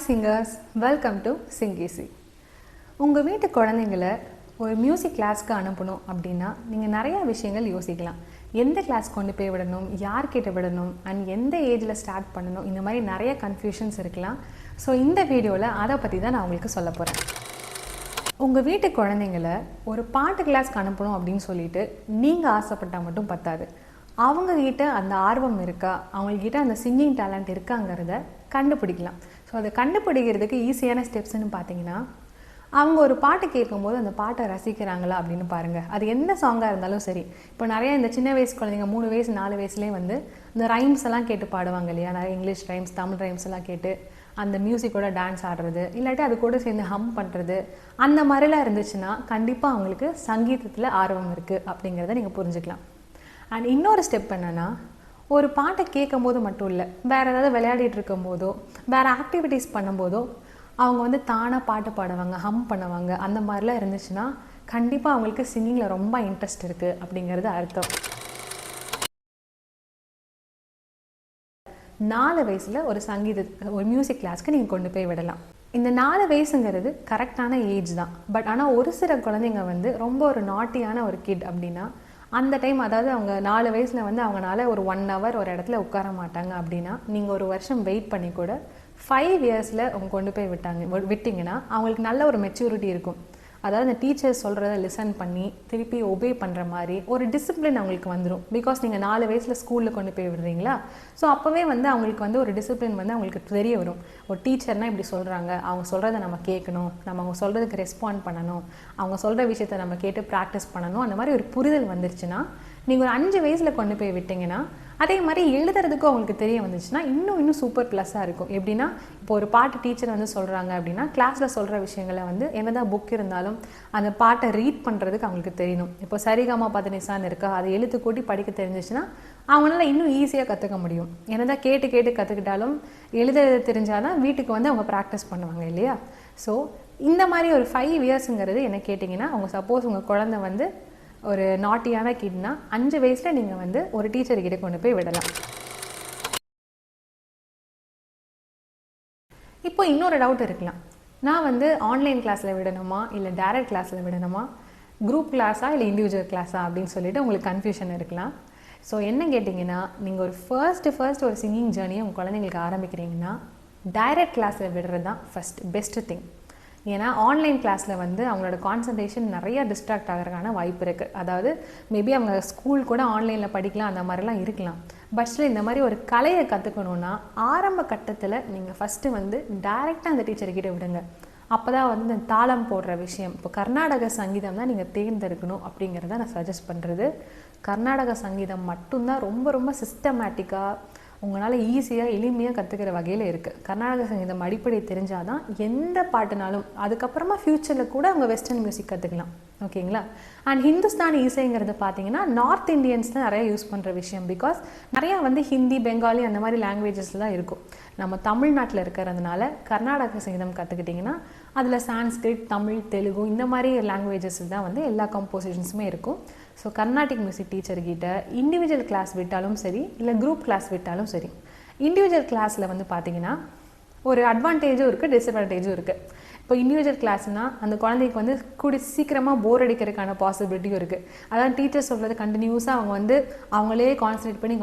singers, welcome to singeasy. உங்கள் வீட்டு குழந்தைங்களை ஒரு மியூசிக் கிளாஸ்க்கு அனுப்பணும் அப்படின்னா நீங்கள் நிறையா விஷயங்கள் யோசிக்கலாம். எந்த கிளாஸ் கொண்டு போய் விடணும், யார்கிட்ட விடணும், அண்ட் எந்த ஏஜில் ஸ்டார்ட் பண்ணணும், இந்த மாதிரி நிறைய கன்ஃபியூஷன்ஸ் இருக்கலாம். ஸோ இந்த வீடியோவில் அதை பற்றி தான் நான் உங்களுக்கு சொல்ல போகிறேன். உங்கள் வீட்டு குழந்தைங்களை ஒரு பாட்டு கிளாஸ்க்கு அனுப்பணும் அப்படின்னு சொல்லிட்டு நீங்கள் ஆசைப்பட்டால் மட்டும் பத்தாது. அவங்கக்கிட்ட அந்த ஆர்வம் இருக்கா, அவங்கக்கிட்ட அந்த சிங்கிங் டேலண்ட் இருக்காங்கிறத கண்டுபிடிக்கலாம். ஸோ அதை கண்டுபிடிக்கிறதுக்கு ஈஸியான ஸ்டெப்ஸ்ன்னு பார்த்தீங்கன்னா, அவங்க ஒரு பாட்டு கேட்கும்போது அந்த பாட்டை ரசிக்கிறாங்களா அப்படின்னு பாருங்கள். அது எந்த சாங்காக இருந்தாலும் சரி. இப்போ நிறையா இந்த சின்ன வயசு குழந்தைங்க 3 வயசு 4 வயசுலேயே வந்து இந்த ரைம்ஸ் எல்லாம் கேட்டு பாடுவாங்க இல்லையா, நிறைய இங்கிலீஷ் ரைம்ஸ், தமிழ் ரைம்ஸ் எல்லாம் கேட்டு அந்த மியூசிக்கோட டான்ஸ் ஆடுறது, இல்லாட்டி அது கூட சேர்ந்து ஹம் பண்ணுறது, அந்த மாதிரிலாம் இருந்துச்சுன்னா கண்டிப்பாக அவங்களுக்கு சங்கீதத்தில் ஆர்வம் இருக்குது அப்படிங்கிறத நீங்கள் புரிஞ்சுக்கலாம். அண்ட் இன்னொரு ஸ்டெப் என்னென்னா, ஒரு பாட்டை கேட்கும் போது மட்டும் இல்லை, வேறு ஏதாவது விளையாடிட்டு இருக்கும் போதோ, வேறு ஆக்டிவிட்டீஸ் பண்ணும்போதோ அவங்க வந்து தானாக பாட்டு பாடுவாங்க, ஹம் பண்ணுவாங்க. அந்த மாதிரிலாம் இருந்துச்சுன்னா கண்டிப்பாக அவங்களுக்கு சிங்கிங்கில் ரொம்ப இன்ட்ரெஸ்ட் இருக்குது அப்படிங்கிறது அர்த்தம். 4 வயசில் ஒரு மியூசிக் கிளாஸ்க்கு நீங்கள் கொண்டு போய் விடலாம். இந்த 4 வயசுங்கிறது கரெக்டான ஏஜ் தான். பட் ஆனால் ஒரு சில குழந்தைங்க வந்து ரொம்ப ஒரு நாட்டியான ஒரு கிட் அப்படின்னா அந்த டைம், அதாவது அவங்க 4 வயசில் வந்து அவங்களால ஒரு 1 hour ஒரு இடத்துல உட்கார மாட்டாங்க அப்படின்னா நீங்கள் ஒரு வருஷம் வெயிட் பண்ணி கூட 5 இயர்ஸில் அவங்க கொண்டு போய் விட்டிங்கன்னா அவங்களுக்கு நல்ல ஒரு மெச்சூரிட்டி இருக்கும். அதாவது இந்த டீச்சர்ஸ் சொல்கிறத லிசன் பண்ணி திருப்பி ஒபே பண்ணுற மாதிரி ஒரு டிசிப்ளின் அவங்களுக்கு வந்துடும். பிகாஸ் நீங்கள் 4 வயசில் ஸ்கூலில் கொண்டு போய் விடுறீங்களா, ஸோ அப்போவே வந்து அவங்களுக்கு வந்து ஒரு டிசிப்ளின் வந்து அவங்களுக்கு தெரிய வரும். ஒரு டீச்சர்னால் இப்படி சொல்கிறாங்க, அவங்க சொல்கிறத நம்ம கேட்கணும், நம்ம அவங்க சொல்கிறதுக்கு ரெஸ்பாண்ட் பண்ணணும், அவங்க சொல்கிற விஷயத்தை நம்ம கேட்டு ப்ராக்டிஸ் பண்ணணும், அந்த மாதிரி ஒரு புரிதல் வந்துருச்சுன்னா நீங்கள் ஒரு 5 வயசில் கொண்டு போய் விட்டிங்கன்னா, அதே மாதிரி எழுதுறதுக்கும் அவங்களுக்கு தெரிய வந்துச்சுன்னா இன்னும் சூப்பர் ப்ளஸ்ஸாக இருக்கும். எப்படின்னா, இப்போ ஒரு பாட்டு டீச்சர் வந்து சொல்கிறாங்க அப்படின்னா கிளாஸில் சொல்கிற விஷயங்களை வந்து என்னதான் புக் இருந்தாலும் அந்த பாட்டை ரீட் பண்ணுறதுக்கு அவங்களுக்கு தெரியணும். இப்போ சரிகமா பதனிசான்னு இருக்கா, அதை எழுத்து கூட்டி படிக்க தெரிஞ்சிச்சுன்னா அவங்களால இன்னும் ஈஸியாக கற்றுக்க முடியும். என்னதான் கேட்டு கற்றுக்கிட்டாலும் எழுத தெரிஞ்சாதான் வீட்டுக்கு வந்து அவங்க ப்ராக்டிஸ் பண்ணுவாங்க இல்லையா. ஸோ இந்த மாதிரி ஒரு 5 இயர்ஸுங்கிறது என்ன கேட்டிங்கன்னா, அவங்க சப்போஸ் உங்கள் குழந்தை வந்து ஒரு நாட்டியான கிட்னா 5 வயசில் நீங்கள் வந்து ஒரு டீச்சர்கிட்ட கொண்டு போய் விடலாம். இப்போ இன்னொரு டவுட் இருக்கலாம், நான் வந்து ஆன்லைன் கிளாஸில் விடணுமா, இல்லை டைரக்ட் கிளாஸில் விடணுமா, குரூப் கிளாஸா இல்லை இண்டிவிஜுவல் கிளாஸா அப்படின்னு சொல்லிட்டு உங்களுக்கு கன்ஃபியூஷன் இருக்கலாம். ஸோ என்ன கேட்டிங்கன்னா, நீங்கள் ஒரு ஃபர்ஸ்ட் ஒரு சிங்கிங் ஜேர்னியை உங்கள் குழந்தைங்களுக்கு ஆரம்பிக்கிறீங்கன்னா டைரக்ட் கிளாஸில் விடுறது தான் பெஸ்ட்டு திங். ஏன்னா ஆன்லைன் கிளாஸில் வந்து அவங்களோட கான்சன்ட்ரேஷன் நிறைய டிஸ்ட்ராக்ட் ஆகிறதுக்கான வாய்ப்பு இருக்குது. அதாவது மேபி அவங்க ஸ்கூல் கூட ஆன்லைனில் படிக்கலாம், அந்த மாதிரிலாம் இருக்கலாம். பட் ஸ்டில் இந்த மாதிரி ஒரு கலையை கற்றுக்கணுன்னா ஆரம்ப கட்டத்தில் நீங்கள் ஃபஸ்ட்டு வந்து டைரெக்டாக அந்த டீச்சர்கிட்ட விடுங்க. அப்போ தான் வந்து இந்த தாளம் போடுற விஷயம், இப்போ கர்நாடக சங்கீதம் தான் நீங்கள் தேர்ந்தெடுக்கணும் அப்படிங்கிறத நான் சஜஸ்ட் பண்ணுறது. கர்நாடக சங்கீதம் மட்டும்தான் ரொம்ப சிஸ்டமேட்டிக்காக உங்களால் ஈஸியாக எளிமையாக கற்றுக்கிற வகையில் இருக்குது. கர்நாடக சங்கீதம் அடிப்படை தெரிஞ்சால் தான் எந்த பாட்டுனாலும் அதுக்கப்புறமா ஃப்யூச்சரில் கூட அவங்க வெஸ்டர்ன் மியூசிக் கற்றுக்கலாம். ஓகேங்களா. அண்ட் ஹிந்துஸ்தானி இசைங்கிறது பார்த்தீங்கன்னா நார்த் இண்டியன்ஸ் தான் நிறையா யூஸ் பண்ணுற விஷயம். பிகாஸ் நிறையா வந்து ஹிந்தி, பெங்காலி அந்த மாதிரி லாங்குவேஜஸில் தான் இருக்கும். நம்ம தமிழ்நாட்டில் இருக்கிறதுனால கர்நாடக சங்கீதம் கற்றுக்கிட்டிங்கன்னா அதில் சான்ஸ்கிரிட், தமிழ், தெலுங்கு இந்த மாதிரி லாங்குவேஜஸ் தான் வந்து எல்லா கம்போசிஷன்ஸுமே இருக்கும். ஸோ கர்நாடிக் மியூசிக் டீச்சர்கிட்ட இண்டிவிஜுவல் கிளாஸ் விட்டாலும் சரி, இல்லை குரூப் கிளாஸ் விட்டாலும் சரி, இண்டிவிஜுவல் கிளாஸில் வந்து பார்த்திங்கன்னா ஒரு அட்வான்டேஜும் இருக்குது, டிஸ்அட்வான்டேஜும் இருக்குது. இப்போ இண்டிவிஜுவல் கிளாஸ்னால் அந்த குழந்தைக்கு வந்து சீக்கிரமாக போர் அடிக்கிறதுக்கான பாசிபிலிட்டியும் இருக்குது. அதாவது டீச்சர் சொல்கிறது கண்டினியூஸாக அவங்க வந்து அவங்களே கான்சன்ட்ரேட் பண்ணி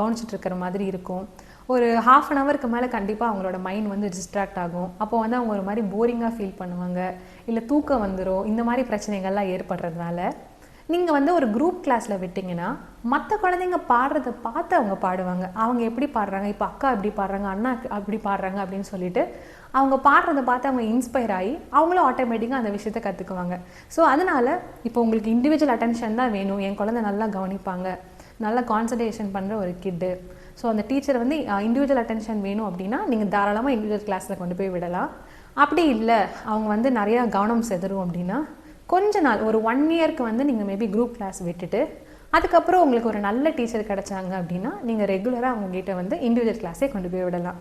கவனிச்சிட்டு இருக்கிற மாதிரி இருக்கும். ஒரு 1/2 hourக்கு மேலே கண்டிப்பாக அவங்களோட மைண்ட் வந்து டிஸ்ட்ராக்ட் ஆகும். அப்போ வந்து அவங்க ஒரு மாதிரி போரிங்காக ஃபீல் பண்ணுவாங்க, இல்லை தூக்கம் வந்துடும். இந்த மாதிரி பிரச்சனைகள்லாம் ஏற்படுறதுனால நீங்கள் வந்து ஒரு குரூப் கிளாஸில் விட்டிங்கன்னா மற்ற குழந்தைங்க பாடுறதை பார்த்து அவங்க பாடுவாங்க. அவங்க எப்படி பாடுறாங்க, இப்போ அக்கா எப்படி பாடுறாங்க, அண்ணா அப்படி பாடுறாங்க அப்படின்னு சொல்லிட்டு அவங்க பாடுறதை பார்த்து அவங்க இன்ஸ்பயர் ஆகி அவங்களும் ஆட்டோமேட்டிக்காக அந்த விஷயத்தை கற்றுக்குவாங்க. ஸோ அதனால் இப்போ உங்களுக்கு இண்டிவிஜுவல் அட்டென்ஷன் தான் வேணும், என் குழந்தை நல்லா கவனிப்பாங்க, நல்லா கான்சன்ட்ரேஷன் பண்ணுற ஒரு கிட்டு, ஸோ அந்த டீச்சர் வந்து இண்டிவிஜுவல் அட்டென்ஷன் வேணும் அப்படின்னா நீங்கள் தாராளமாக இண்டிவிஜுவல் கிளாஸில் கொண்டு போய் விடலாம். அப்படி இல்லை அவங்க வந்து நிறையா கவனம் செதறும் அப்படின்னா கொஞ்ச நாள் ஒரு 1 yearக்கு வந்து நீங்கள் மேபி குரூப் கிளாஸ் விட்டுட்டு அதுக்கப்புறம் உங்களுக்கு ஒரு நல்ல டீச்சர் கிடச்சாங்க அப்படின்னா நீங்கள் ரெகுலராக அவங்ககிட்ட வந்து இண்டிவிஜுவல் கிளாஸே கொண்டு போய் விடலாம்.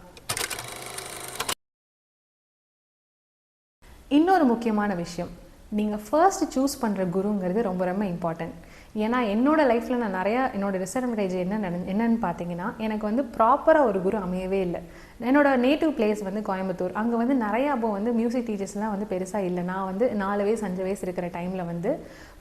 இன்னொரு முக்கியமான விஷயம், நீங்கள் ஃபர்ஸ்ட் சூஸ் பண்ணுற குருங்கிறது ரொம்ப இம்பார்ட்டன்ட். ஏன்னா என்னோட லைஃப்பில் நான் நிறையா என்னோட டிஸ்அட்வான்டேஜ் என்னன்னு பார்த்தீங்கன்னா, எனக்கு வந்து ப்ராப்பராக ஒரு குரு அமையவே இல்லை. என்னோட நேட்டிவ் பிளேஸ் வந்து கோயம்புத்தூர். அங்கே வந்து நிறையா அப்போ வந்து மியூசிக் டீச்சர்ஸ்லாம் வந்து பெருசாக இல்லை. நான் வந்து 4 வயசு 5 வயசு இருக்கிற டைமில் வந்து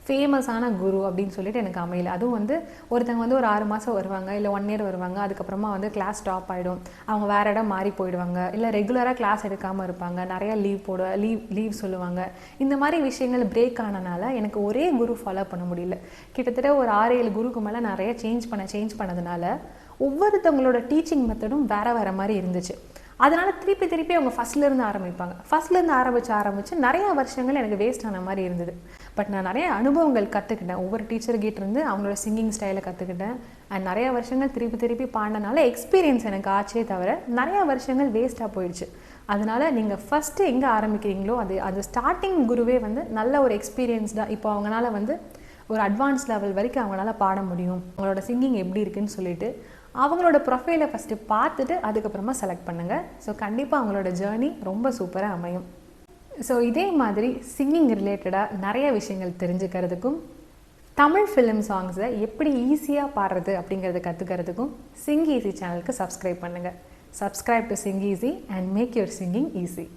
ஃபேமஸான குரு அப்படின்னு சொல்லிட்டு எனக்கு அமையல. அதுவும் வந்து ஒருத்தங்க வந்து ஒரு 6 மாதம் வருவாங்க, இல்லை 1 இயர் வருவாங்க. அதுக்கப்புறமா வந்து கிளாஸ் ஸ்டாப் ஆகிடும், அவங்க வேறு இடம் மாறி போயிடுவாங்க, இல்லை ரெகுலராக கிளாஸ் எடுக்காமல் இருப்பாங்க, நிறையா லீவ் சொல்லுவாங்க. இந்த மாதிரி விஷயங்கள் பிரேக் ஆனனால எனக்கு ஒரே குரு ஃபாலோ பண்ண முடியல. கிட்டத்தட்ட ஒரு 6-7 குருக்கு மேலே நிறைய சேஞ்ச் பண்ணதுனால ஒவ்வொருத்தவங்களோட டீச்சிங் மெத்தடும் வேறு மாதிரி இருந்துச்சு. அதனால் திருப்பி அவங்க ஃபஸ்ட்லேருந்து ஆரம்பித்து நிறையா வருஷங்கள் எனக்கு வேஸ்ட் ஆன மாதிரி இருந்தது. பட் நான் நிறைய அனுபவங்கள் கற்றுக்கிட்டேன். ஒவ்வொரு டீச்சர்கிட்ட இருந்து அவங்களோட சிங்கிங் ஸ்டைலை கற்றுக்கிட்டேன். அண்ட் நிறையா வருஷங்கள் திருப்பி பாடினனால எக்ஸ்பீரியன்ஸ் எனக்கு ஆச்சே தவிர நிறையா வருஷங்கள் வேஸ்ட்டாக போயிடுச்சு. அதனால் நீங்கள் ஃபஸ்ட்டு எங்கே ஆரம்பிக்கிறீங்களோ அது ஸ்டார்டிங் குருவே வந்து நல்ல ஒரு எக்ஸ்பீரியன்ஸ்டாக இப்போ அவங்களால வந்து ஒரு அட்வான்ஸ் லெவல் வரைக்கும் அவங்களால பாட முடியும், அவங்களோட சிங்கிங் எப்படி இருக்குன்னு சொல்லிட்டு அவங்களோட ப்ரொஃபைலை ஃபஸ்ட்டு பார்த்துட்டு அதுக்கப்புறமா செலக்ட் பண்ணுங்கள். ஸோ கண்டிப்பாக அவங்களோட ஜேர்னி ரொம்ப சூப்பராக அமையும். ஸோ இதே மாதிரி சிங்கிங் ரிலேட்டடாக நிறைய விஷயங்கள் தெரிஞ்சுக்கிறதுக்கும், தமிழ் ஃபிலிம் சாங்ஸை எப்படி ஈஸியாக பாடுறது அப்படிங்கிறத கற்றுக்கிறதுக்கும் சிங் ஈஸி சேனலுக்கு சப்ஸ்கிரைப் பண்ணுங்கள். Subscribe to Sing Easy and make your singing easy.